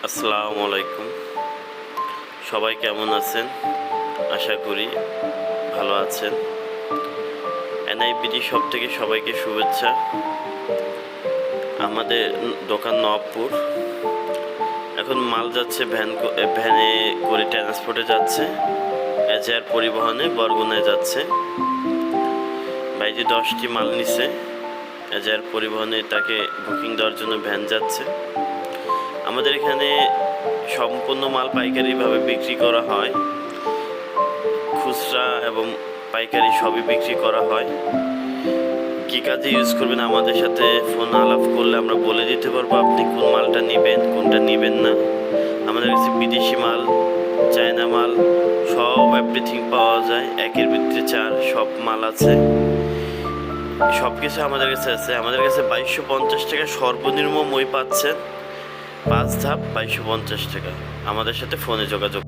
আসসালামু আলাইকুম। সবাই কেমন আছেন? আশা করি ভালো আছেন। এনআইবিডি শপ থেকে সবাইকে শুভেচ্ছা। আমাদের দোকান নবপুর। এখন মাল যাচ্ছে ভ্যানে করে ট্রান্সপোর্টে যাচ্ছে, এজার পরিবহনে বরগুনায় যাচ্ছে। বাইরে 10টি মাল নিছে, এজার পরিবহনে তাকে বুকিং দেওয়ার জন্য ভ্যান যাচ্ছে। আমাদের এখানে সম্পূর্ণ মাল পাইকারিভাবে বিক্রি করা হয়, খুচরা এবং পাইকারি সবই বিক্রি করা হয়। কী কাজে ইউজ করবেন আমাদের সাথে ফোন আলাপ করলে আমরা বলে দিতে পারবো আপনি কোন মালটা নেবেন, কোনটা নেবেন না। আমাদের কাছে বিদেশি মাল, চায়না মাল সব এভরিথিং পাওয়া যায়। একের ভিতরে চার সব মাল আছে, সব কিছু আমাদের কাছে আছে। আমাদের কাছে 2250 টাকা সর্বনিম্ন মই পাচ্ছেন, 5 ধাপ 2250 টাকা। আমাদের সাথে ফোনে যোগাযোগ।